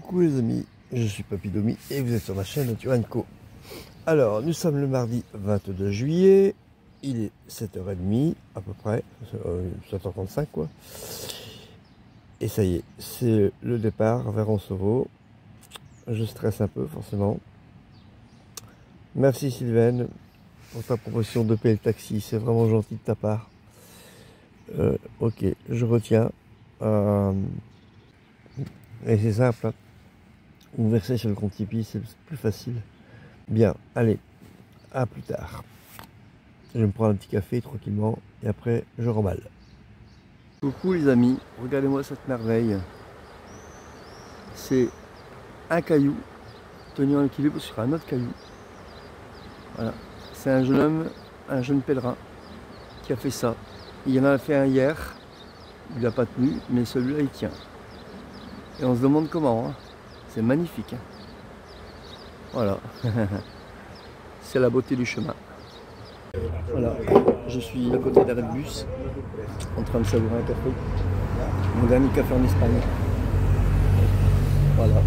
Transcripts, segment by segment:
Coucou les amis, je suis Papy Domi et vous êtes sur ma chaîne Nature & Co. Alors, nous sommes le mardi 22 juillet, il est 7h30 à peu près, 7h35 quoi. Et ça y est, c'est le départ vers Roncevaux. Je stresse un peu forcément. Merci Sylvaine pour ta proposition de payer le taxi, c'est vraiment gentil de ta part. Ok, je retiens. Et c'est simple, hein. Vous versez sur le compte Tipeee, c'est plus facile. Bien, allez, à plus tard. Je me prends un petit café tranquillement et après je remballe. Coucou les amis, regardez-moi cette merveille. C'est un caillou tenu en équilibre sur un autre caillou. Voilà, c'est un jeune homme, un jeune pèlerin qui a fait ça. Il en a fait un hier, il n'a pas tenu, mais celui-là il tient. Et on se demande comment, hein. C'est magnifique, hein. Voilà, c'est la beauté du chemin. Voilà, je suis à côté d'arrêt de bus, en train de savourer un café. Mon dernier café en Espagne. Voilà.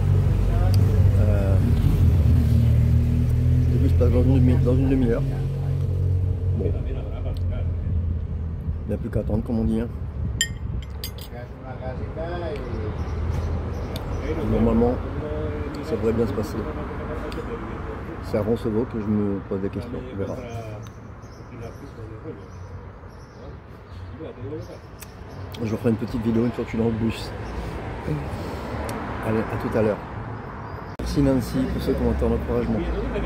Le bus passe dans une demi-heure. Bon. Il n'y a plus qu'à attendre, comme on dit, hein. Normalement, ça devrait bien se passer. C'est à Roncevaux que je me pose des questions, on verra. Je vous ferai une petite vidéo une fois que je suis dans le bus. Allez, à tout à l'heure. Merci Nancy pour ce commentaire d'encouragement.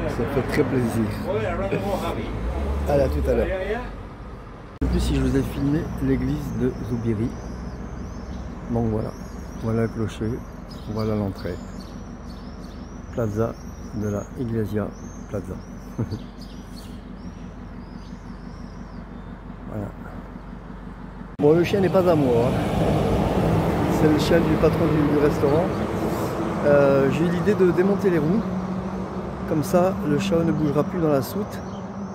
Ça fait très plaisir. Allez, à tout à l'heure. En plus, si je vous ai filmé l'église de Zoubiri. Donc voilà. Voilà le clocher. Voilà l'entrée. Plaza de la Iglesia Plaza. Voilà. Bon, le chien n'est pas à moi, hein. C'est le chien du patron du restaurant. J'ai eu l'idée de démonter les roues. Comme ça, le chat ne bougera plus dans la soute.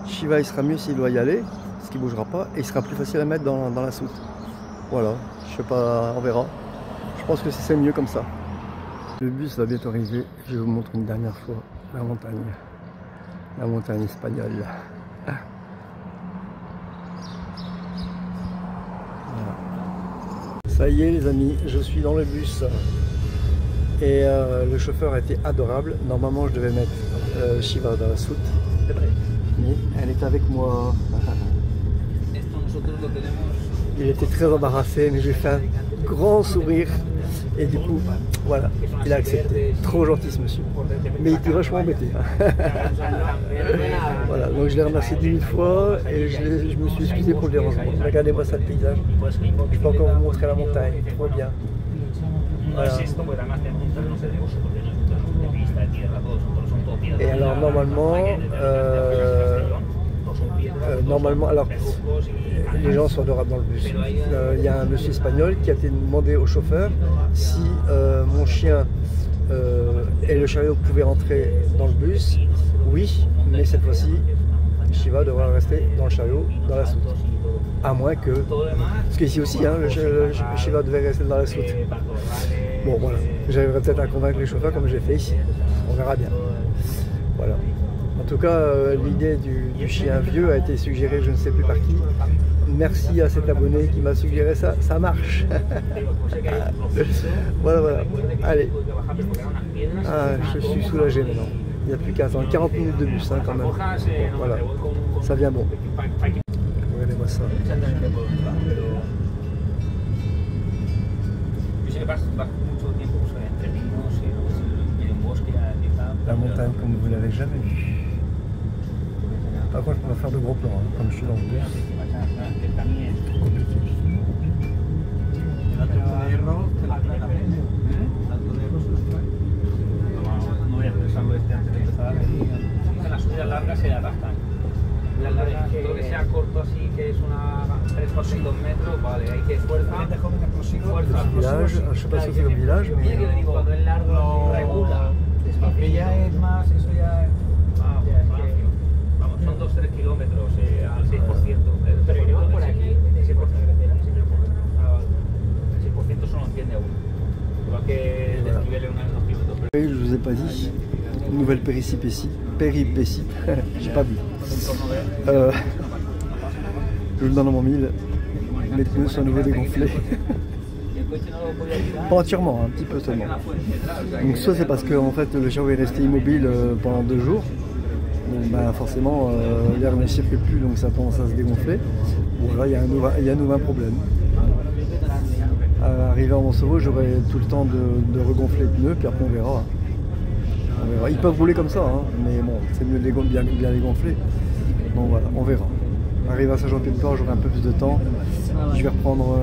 Shiva, il sera mieux s'il doit y aller, parce qu'il ne bougera pas. Et il sera plus facile à mettre dans la soute. Voilà, je sais pas, on verra. Je pense que c'est mieux comme ça. Le bus va bientôt arriver. Je vais vous montrer une dernière fois la montagne. La montagne espagnole. Voilà. Ça y est les amis, je suis dans le bus. Et le chauffeur a été adorable. Normalement je devais mettre Shiva dans la soute. Mais elle est avec moi. Il était très embarrassé, mais j'ai fait un grand sourire. Et du coup, voilà, il a accepté. Trop gentil ce monsieur. Mais il était vachement embêté, hein. Voilà, donc je l'ai remercié 10 000 fois et je me suis excusé pour le dérangement. Regardez-moi ça, le paysage. Je peux encore vous montrer la montagne, trop bien. Voilà. Et alors normalement, alors les gens sont adorables dans le bus. Il y a un monsieur espagnol qui a été demandé au chauffeur si mon chien et le chariot pouvaient rentrer dans le bus. Oui, mais cette fois-ci, Shiva devra rester dans le chariot, dans la soute. À moins que... Parce qu'ici aussi, hein, le Shiva devait rester dans la soute. Bon, voilà. J'arriverai peut-être à convaincre les chauffeurs comme j'ai fait ici. On verra bien. Voilà. En tout cas, l'idée du chien vieux a été suggérée, je ne sais plus par qui. Merci à cet abonné qui m'a suggéré ça, ça marche. Voilà, voilà. Allez. Ah, je suis soulagé maintenant. Il n'y a plus qu'à attendre 40 minutes de bus, hein, quand même. Voilà, ça vient bon. Regardez-moi ça. La montagne comme vous ne l'avez jamais vue. Par contre, je peux pas faire de gros plans, hein, comme je suis dans le bus. Trop compliqué. Todo que sea corto así, que es una 3 o 2 metros, vale, hay que fuerza, Village, je ne sais pas si c'est le village, mais... Cuando es largo, regula. Que ya es más, eso ya es... Vamos, son 2-3 kilómetros al 6%. Pero yo por aquí, el 6% son los 100 euros. Igual que el desnivel en unos minutos. pas dit. Une nouvelle péripétie. J'ai pas vu. Je le donne en 1000. Mes pneus sont à nouveau dégonflés. Pas entièrement, un petit peu seulement. Donc soit c'est parce que en fait, le chariot est resté immobile pendant 2 jours. Donc bah, forcément l'air ne circule plus, donc ça commence à se dégonfler. Ou alors il y a un nouveau problème. Arrivé à Roncevaux, j'aurai tout le temps de regonfler les pneus, puis après on verra. Ils peuvent rouler comme ça, hein, mais bon, c'est mieux de bien les gonfler. Donc voilà, on verra. Arrivé à Saint-Jean-Pied-de-Port, j'aurai un peu plus de temps. Je vais reprendre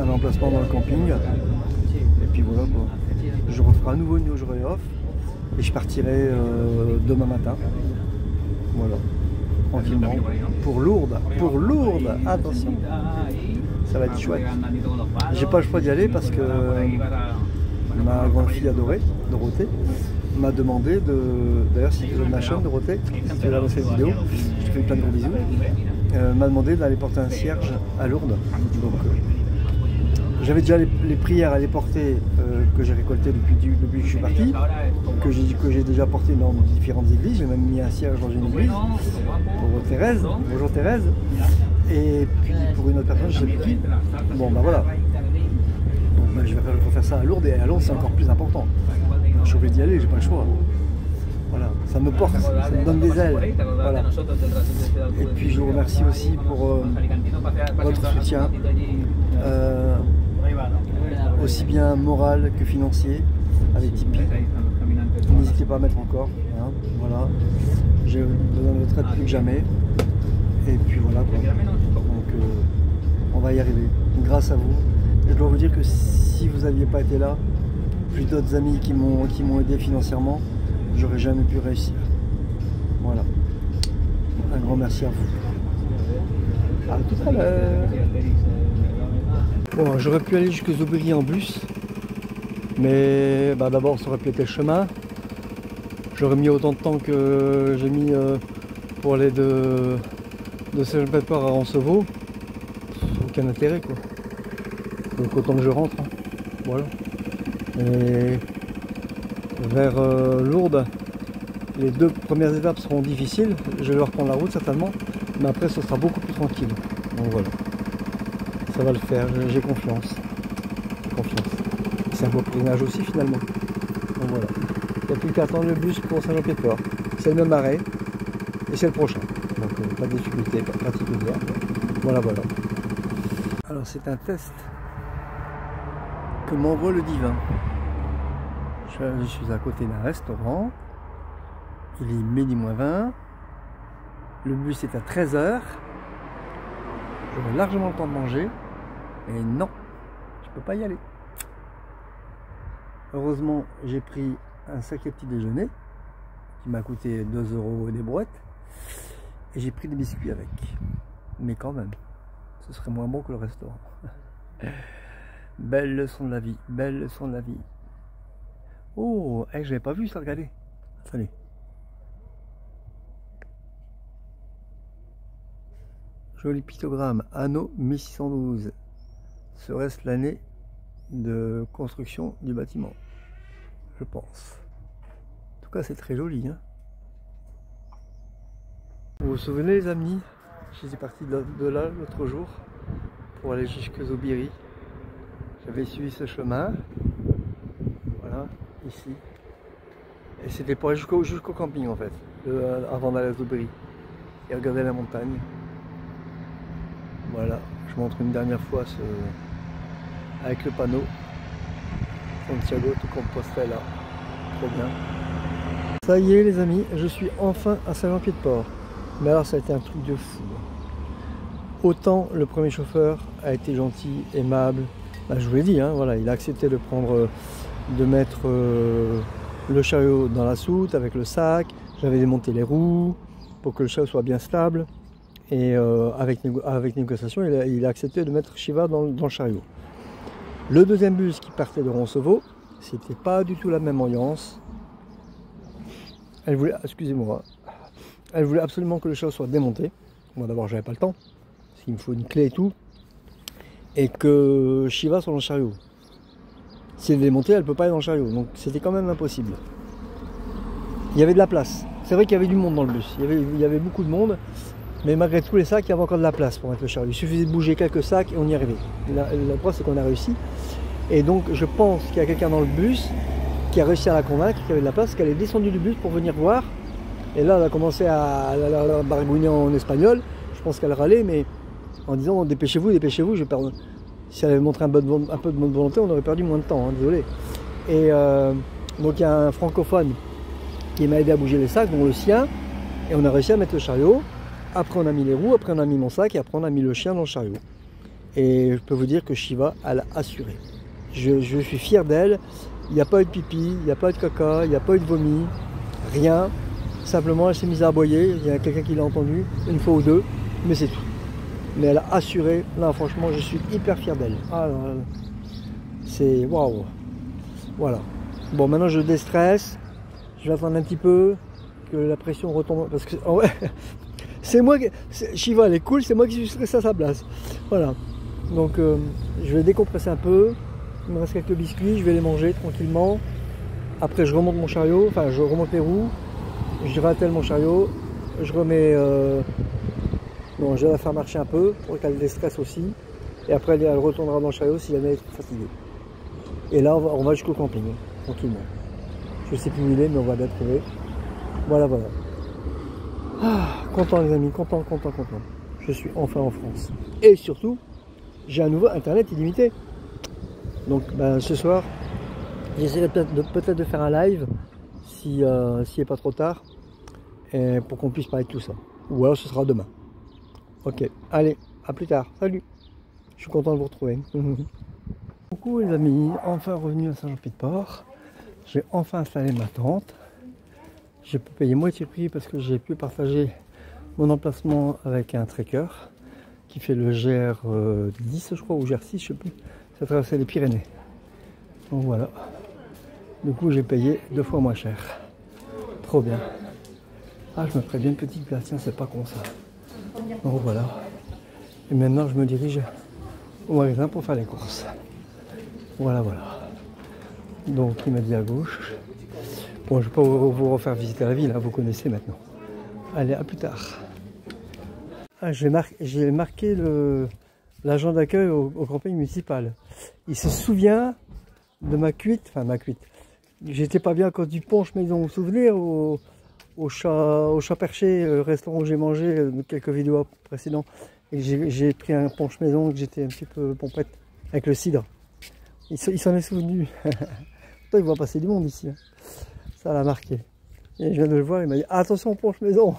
un emplacement dans le camping. Et puis voilà quoi. Je referai à nouveau une journée off. Et je partirai demain matin. Voilà. Tranquillement. Pour Lourdes. Attention. Ça va être chouette. J'ai pas le choix d'y aller parce que ma grande fille adorée, Dorothée, m'a demandé de. D'ailleurs, si tu veux ma chaîne, Dorothée, si tu veux la cette vidéo, je te fais plein de gros bisous. M'a demandé d'aller porter un cierge à Lourdes. Donc, j'avais déjà les prières à aller porter que j'ai récoltées depuis que je suis parti, que j'ai déjà porté dans différentes églises. J'ai même mis un cierge dans une église pour Thérèse. Bonjour Thérèse. Et puis pour une autre personne, je sais plus qui. Bon ben voilà. Donc ben, je vais refaire ça à Lourdes, et à Lourdes c'est encore plus important. Je suis obligé d'y aller, j'ai pas le choix. Voilà, ça me porte, ça me donne des ailes. Voilà. Et puis je vous remercie aussi pour votre soutien, aussi bien moral que financier, avec Tipeee. N'hésitez pas à mettre encore. Hein, voilà. J'ai besoin de votre aide plus que jamais. Et puis voilà quoi. Donc on va y arriver. Grâce à vous. Et je dois vous dire que si vous n'aviez pas été là, plus d'autres amis qui m'ont aidé financièrement, j'aurais jamais pu réussir. Voilà. Un grand merci à vous. À tout à l'heure. Bon, j'aurais pu aller jusqu'à Aubry en bus, mais bah, d'abord ça aurait pu être le chemin. J'aurais mis autant de temps que j'ai mis pour aller de Saint-Jean-Pied-de-Port à Roncevaux. Aucun intérêt quoi. Donc autant que je rentre. Hein. Voilà. Et vers Lourdes, les 2 premières étapes seront difficiles. Je vais reprendre la route certainement, mais après ce sera beaucoup plus tranquille. Donc voilà. Ça va le faire, j'ai confiance. C'est un beau pèlerinage aussi finalement. Donc voilà. Il n'y a plus qu'à attendre le bus pour Saint-Jean-Pied-de-Port. C'est le même arrêt et c'est le prochain. Donc pas de difficulté particulière. Voilà. Alors c'est un test que m'envoie le divin. Je suis à côté d'un restaurant. Il est 12h20. Le bus est à 13h. J'aurai largement le temps de manger. Et non, je peux pas y aller. Heureusement, j'ai pris un sacré petit déjeuner qui m'a coûté 2 € et des brouettes. Et j'ai pris des biscuits avec. Mais quand même, ce serait moins bon que le restaurant. Belle leçon de la vie, belle leçon de la vie. Oh, je n'avais pas vu ça, regardez. Attendez. Joli pictogramme, anneau 1612. Serait-ce l'année de construction du bâtiment? Je pense. En tout cas, c'est très joli. Hein, vous vous souvenez, les amis? Je suis parti de là l'autre jour pour aller jusqu'à Aubry. J'avais suivi ce chemin. Voilà, ici. Et c'était pour aller jusqu'au camping en fait, avant d'aller à Aubry et regarder la montagne. Voilà, je montre une dernière fois avec le panneau Santiago de Compostela. Trop bien. Ça y est les amis, je suis enfin à Saint-Jean-Pied-de-Port. Mais alors ça a été un truc de fou. Autant le premier chauffeur a été gentil, aimable. Bah, je vous l'ai dit, hein, voilà, il a accepté de mettre le chariot dans la soute avec le sac. J'avais démonté les roues pour que le chariot soit bien stable. Et avec négociation, il a accepté de mettre Shiva dans le chariot. Le deuxième bus qui partait de Roncevaux, c'était pas du tout la même ambiance. Elle voulait, excusez-moi, elle voulait absolument que le chariot soit démonté. Moi d'abord j'avais pas le temps, parce qu'il me faut une clé et tout. Et que Shiva soit dans le chariot. Si elle est démontée, elle peut pas aller dans le chariot, donc c'était quand même impossible. il y avait de la place. C'est vrai qu'il y avait du monde dans le bus, il y avait beaucoup de monde, mais malgré tous les sacs, il y avait encore de la place pour mettre le chariot. Il suffisait de bouger quelques sacs et on y arrivait. La preuve, c'est qu'on a réussi. Et donc, je pense qu'il y a quelqu'un dans le bus qui a réussi à la convaincre qu'il y avait de la place, qu'elle est descendue du bus pour venir voir. Et là, elle a commencé à baragouiner en espagnol. Je pense qu'elle râlait, mais en disant dépêchez-vous, dépêchez-vous. Si elle avait montré un peu de bonne volonté, on aurait perdu moins de temps, hein, désolé. Et donc, il y a un francophone qui m'a aidé à bouger les sacs, dont le sien. Et on a réussi à mettre le chariot. Après, on a mis les roues, après, on a mis mon sac, et après, on a mis le chien dans le chariot. Et je peux vous dire que Shiva, elle a assuré. Je suis fier d'elle. Il n'y a pas eu de pipi, il n'y a pas eu de caca, il n'y a pas eu de vomi, rien. Simplement, elle s'est mise à aboyer. Il y a quelqu'un qui l'a entendu, une fois ou deux, mais c'est tout. Mais elle a assuré. Là, franchement, je suis hyper fier d'elle. Ah, c'est waouh. Voilà. Bon, maintenant, je déstresse. Je vais attendre un petit peu que la pression retombe. Parce que, oh ouais, c'est moi qui. Shiva, elle est cool, c'est moi qui suis stressé à sa place. Voilà. Donc, je vais décompresser un peu. Il me reste quelques biscuits, je vais les manger tranquillement. Après, je remonte mon chariot, enfin, je remonte les roues. Je rattelle mon chariot. Je remets. Bon, je vais la faire marcher un peu pour qu'elle déstresse aussi. Et après, elle retournera dans le chariot si jamais elle est trop fatiguée. Et là, on va jusqu'au camping, tranquillement. Je sais plus où il est, mais on va bien trouver. Voilà, voilà. Ah, content, les amis, content. Je suis enfin en France. Et surtout, j'ai un nouveau internet illimité. Donc ben, ce soir, j'essaierai peut-être de faire un live s'il n'est pas trop tard, et pour qu'on puisse parler de tout ça. Ou alors ce sera demain. Ok, allez, à plus tard. Salut. Je suis content de vous retrouver. Coucou les amis, enfin revenu à Saint-Jean-Pied-de-Port. J'ai enfin installé ma tente. J'ai pu payer moitié prix parce que j'ai pu partager mon emplacement avec un trekker qui fait le GR10 je crois, ou GR6, je sais plus. Ça traversait les Pyrénées. Donc voilà. Du coup, j'ai payé 2 fois moins cher. Trop bien. Ah, je me ferais bien une petite glace, tiens, c'est pas con ça. Donc voilà. Et maintenant, je me dirige au magasin pour faire les courses. Voilà, voilà. Donc, il m'a dit à gauche. Bon, je ne vais pas vous refaire visiter la ville, hein, vous connaissez maintenant. Allez, à plus tard. Ah, j'ai marqué l'agent d'accueil au camping municipal. Il se souvient de ma cuite, enfin ma cuite. J'étais pas bien à cause du punch maison, vous vous souvenez, au chat perché, restaurant où j'ai mangé quelques vidéos précédentes. Et j'ai pris un punch maison, que j'étais un petit peu pompette, avec le cidre. Il s'en est souvenu. Il va passer du monde ici. Hein. Ça l'a marqué. Et je viens de le voir, il m'a dit attention punch maison.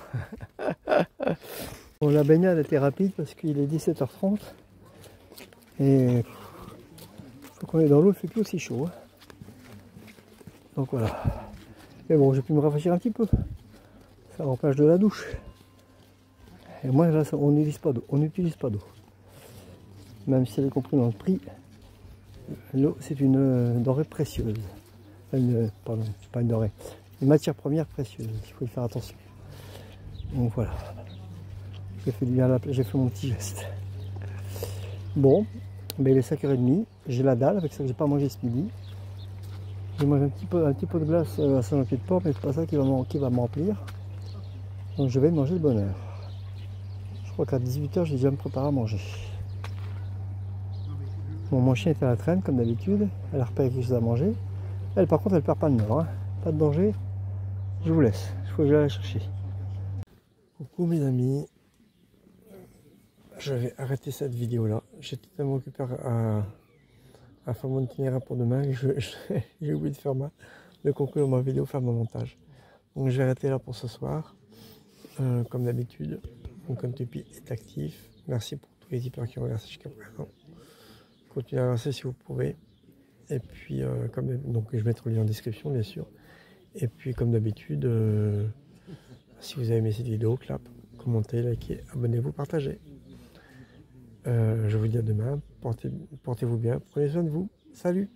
Bon, la baignade était rapide parce qu'il est 17h30. Et faut qu'on est dans l'eau, il fait plus aussi chaud. Hein. Donc voilà. Mais bon, j'ai pu me rafraîchir un petit peu. Ça remplace de la douche. Et moi là, on n'utilise pas d'eau. On n'utilise pas d'eau. Même si elle est comprise dans le prix, l'eau c'est une denrée précieuse. Pardon, pas une denrée. Une matière première précieuse. Il faut y faire attention. Donc voilà. J'ai fait du bien à la plage, j'ai fait mon petit geste. Bon, ben il est 5h30, j'ai la dalle avec ça que j'ai pas mangé ce midi. J'ai mangé un petit peu de glace à Saint-Jean-Pied-de-Port, mais c'est pas ça qui va me remplir. Donc je vais manger de bonne heure. Je crois qu'à 18h, j'ai déjà me préparer à manger. Bon, mon chien est à la traîne comme d'habitude, elle a repéré quelque chose à manger. Elle par contre elle perd pas de nord, hein. Pas de danger. Je vous laisse, il faut que j'aille la chercher. Coucou mes amis. Je vais arrêter cette vidéo là. J'étais tellement occupé à faire mon itinéraire pour demain que j'ai oublié de conclure ma vidéo, faire mon montage. Donc je vais arrêter là pour ce soir. Comme d'habitude, mon compte Tipeee est actif. Merci pour tous les tipeurs qui ont versé jusqu'à présent. Continuez à verser si vous pouvez. Et puis, donc je mettrai le lien en description bien sûr. Et puis comme d'habitude, si vous avez aimé cette vidéo, clap, commentez, likez, abonnez-vous, partagez. Je vous dis à demain, portez-vous bien, prenez soin de vous, salut!